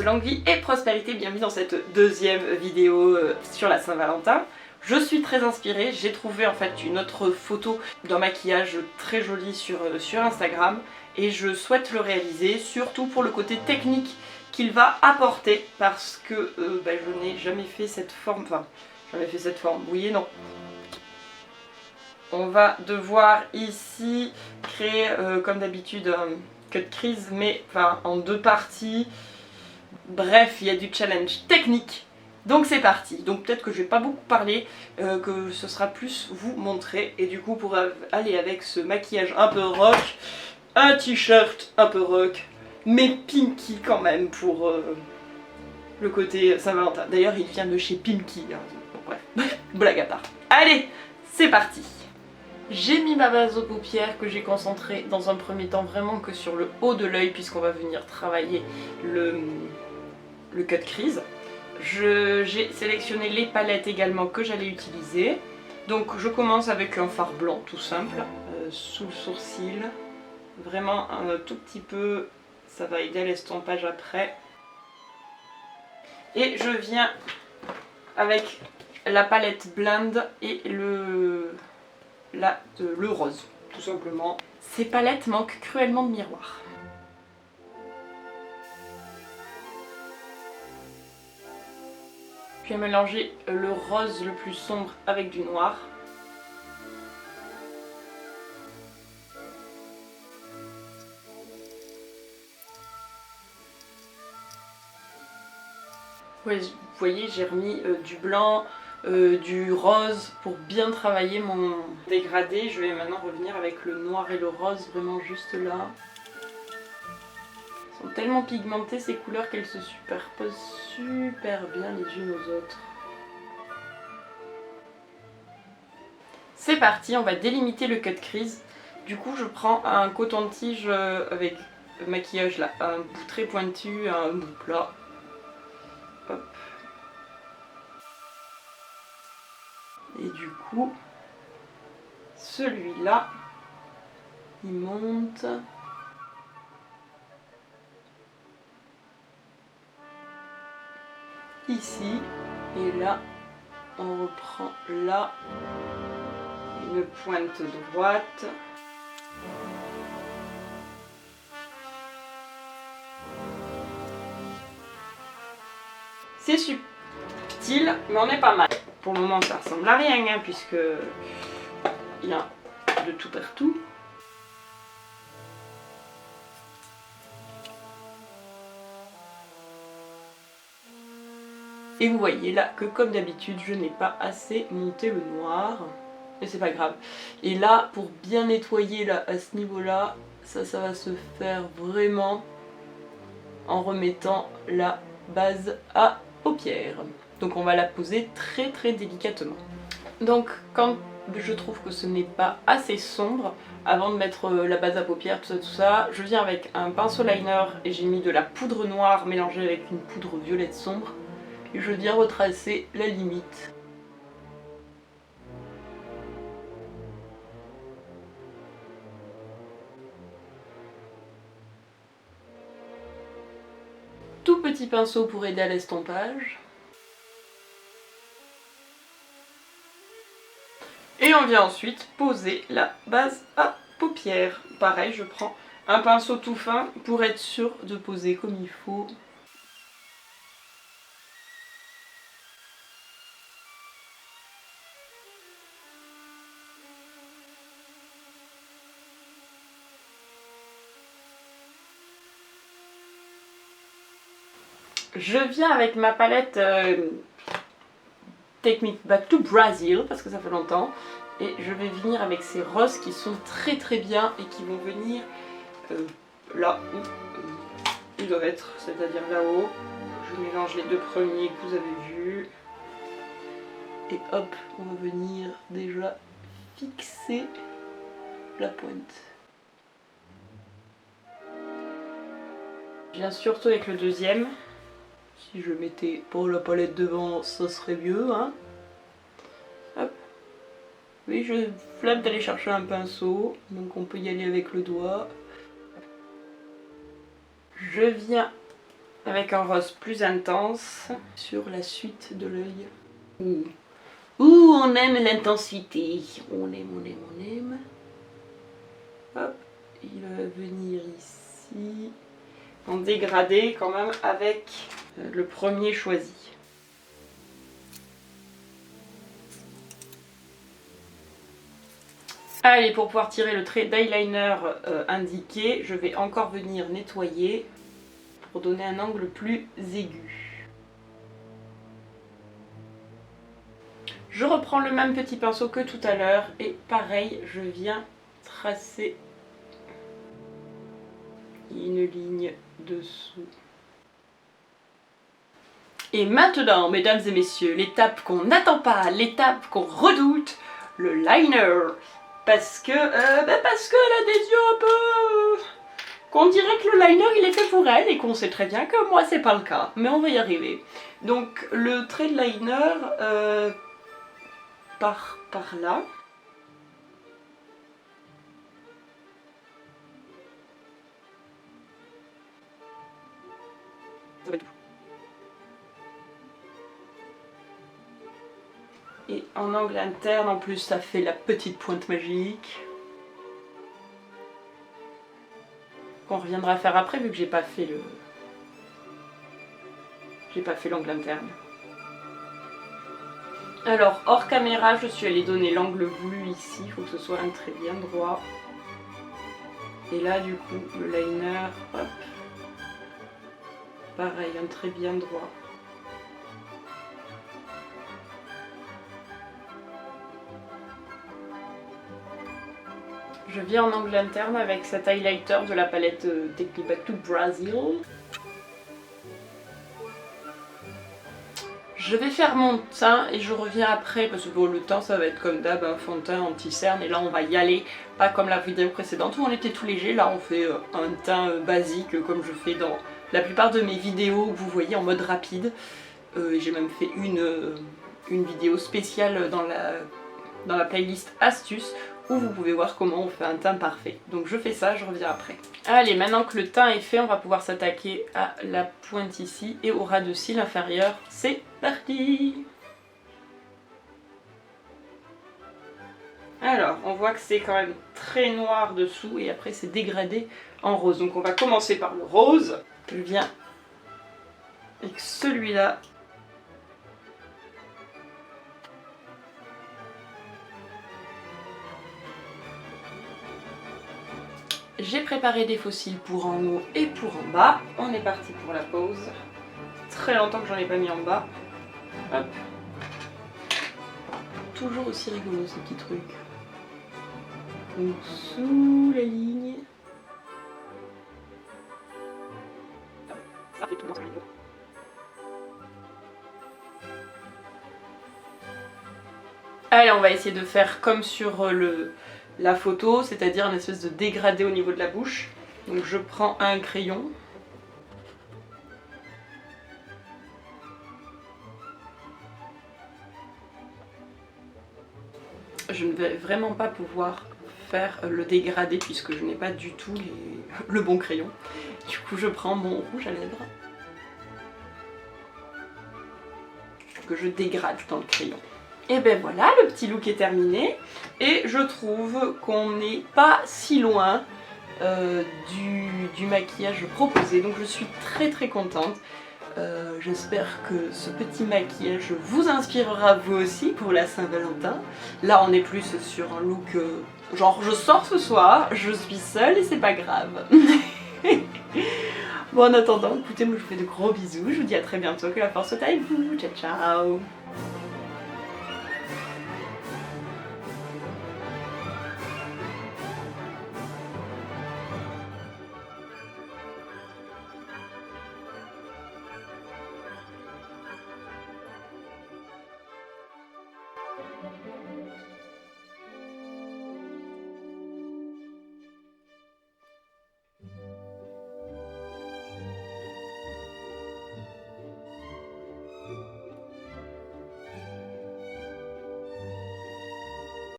longue vie et prospérité, bienvenue dans cette deuxième vidéo sur la Saint-Valentin. Je suis très inspirée, j'ai trouvé en fait une autre photo d'un maquillage très joli sur Instagram et je souhaite le réaliser, surtout pour le côté technique qu'il va apporter parce que je n'ai jamais fait cette forme, oui et non. On va devoir ici créer comme d'habitude un cut crease mais en deux parties. Bref, il y a du challenge technique. Donc c'est parti. Donc peut-être que je vais pas beaucoup parler, que ce sera plus vous montrer. Et du coup pour aller avec ce maquillage un peu rock, un t-shirt un peu rock, mais pinky quand même pour le côté Saint-Valentin. D'ailleurs il vient de chez Pinky. Hein. Bon, bref, blague à part. Allez, c'est parti. J'ai mis ma base aux paupières que j'ai concentrée dans un premier temps vraiment que sur le haut de l'œil puisqu'on va venir travailler le cut crease. J'ai sélectionné les palettes également que j'allais utiliser. Donc je commence avec un fard blanc tout simple, sous le sourcil. Vraiment un tout petit peu, ça va aider à l'estompage après. Et je viens avec la palette Blend et le rose, tout simplement. Ces palettes manquent cruellement de miroir. Je vais mélanger le rose le plus sombre avec du noir. Ouais, vous voyez, j'ai remis du blanc, du rose pour bien travailler mon dégradé. Je vais maintenant revenir avec le noir et le rose vraiment juste là. Elles sont tellement pigmentées ces couleurs qu'elles se superposent super bien les unes aux autres. C'est parti, on va délimiter le cut crease. Du coup je prends un coton-tige avec maquillage là, un bout très pointu, un bout plat. Hop. Et du coup, celui-là, il monte. Ici, et là, on reprend là, une pointe droite. C'est subtil, mais on est pas mal. Pour le moment, ça ressemble à rien, hein, puisque il y a de tout partout. Et vous voyez là que comme d'habitude, je n'ai pas assez monté le noir. Et c'est pas grave. Et là, pour bien nettoyer là, à ce niveau-là, ça va se faire vraiment en remettant la base à paupières. Donc on va la poser très très délicatement. Donc quand je trouve que ce n'est pas assez sombre, avant de mettre la base à paupières, tout ça, je viens avec un pinceau liner et j'ai mis de la poudre noire mélangée avec une poudre violette sombre. Et je viens retracer la limite. Tout petit pinceau pour aider à l'estompage. Et on vient ensuite poser la base à paupières. Pareil, je prends un pinceau tout fin pour être sûr de poser comme il faut. Je viens avec ma palette Take Me Back to Brazil, parce que ça fait longtemps, et je vais venir avec ces roses qui sont très très bien et qui vont venir là où ils doivent être, c'est-à-dire là-haut. Je mélange les deux premiers que vous avez vus, et hop, on va venir déjà fixer la pointe. Je viens surtout avec le deuxième. Si je mettais pas la palette devant, ça serait mieux, hein. Hop. Oui, je flemme d'aller chercher un pinceau, donc on peut y aller avec le doigt. Je viens avec un rose plus intense sur la suite de l'œil. Ouh, on aime l'intensité. On aime, on aime, on aime. Hop, il va venir ici. En dégradé quand même avec le premier choisi. Allez, pour pouvoir tirer le trait d'eyeliner indiqué, je vais encore venir nettoyer pour donner un angle plus aigu. Je reprends le même petit pinceau que tout à l'heure et pareil, je viens tracer une ligne dessous. Et maintenant, mesdames et messieurs, l'étape qu'on n'attend pas, l'étape qu'on redoute, le liner. Parce que elle a des yeux un peu... qu'on dirait que le liner il est fait pour elle et qu'on sait très bien que moi c'est pas le cas. Mais on va y arriver. Donc le trait de liner part par là. Ça va être tout. Et en angle interne, en plus, ça fait la petite pointe magique. Qu'on reviendra faire après, vu que j'ai pas fait le... j'ai pas fait l'angle interne. Alors, hors caméra, je suis allée donner l'angle voulu ici. Il faut que ce soit un trait bien droit. Et là, du coup, le liner, hop. Pareil, un trait bien droit. Je viens en angle interne avec cet highlighter de la palette Take Me Back to Brazil. Je vais faire mon teint et je reviens après parce que bon, le teint ça va être comme d'hab, un fond de teint anti-cerne et là on va y aller, pas comme la vidéo précédente où on était tout léger, là on fait un teint basique comme je fais dans la plupart de mes vidéos que vous voyez en mode rapide. J'ai même fait une vidéo spéciale dans la playlist astuces où vous pouvez voir comment on fait un teint parfait. Donc je fais ça, je reviens après. Allez, maintenant que le teint est fait, on va pouvoir s'attaquer à la pointe ici et au ras de cils inférieur. C'est parti! Alors, on voit que c'est quand même très noir dessous et après c'est dégradé en rose. Donc on va commencer par le rose. Je viens avec celui-là. J'ai préparé des fossiles pour en haut et pour en bas. On est parti pour la pause. Très longtemps que j'en ai pas mis en bas. Hop. Toujours aussi rigolo ces petits trucs. Donc sous la ligne. Ça fait tout dans ce niveau. Allez, on va essayer de faire comme sur la photo, c'est-à-dire une espèce de dégradé au niveau de la bouche. Donc je prends un crayon. Je ne vais vraiment pas pouvoir faire le dégradé puisque je n'ai pas du tout le bon crayon. Du coup je prends mon rouge à lèvres que je dégrade dans le crayon. Et ben voilà, le petit look est terminé et je trouve qu'on n'est pas si loin du maquillage proposé, donc je suis très contente. J'espère que ce petit maquillage vous inspirera vous aussi pour la Saint-Valentin. Là on est plus sur un look genre je sors ce soir, je suis seule et c'est pas grave. Bon, en attendant, écoutez, moi je vous fais de gros bisous, je vous dis à très bientôt, que la force soit avec vous, ciao ciao.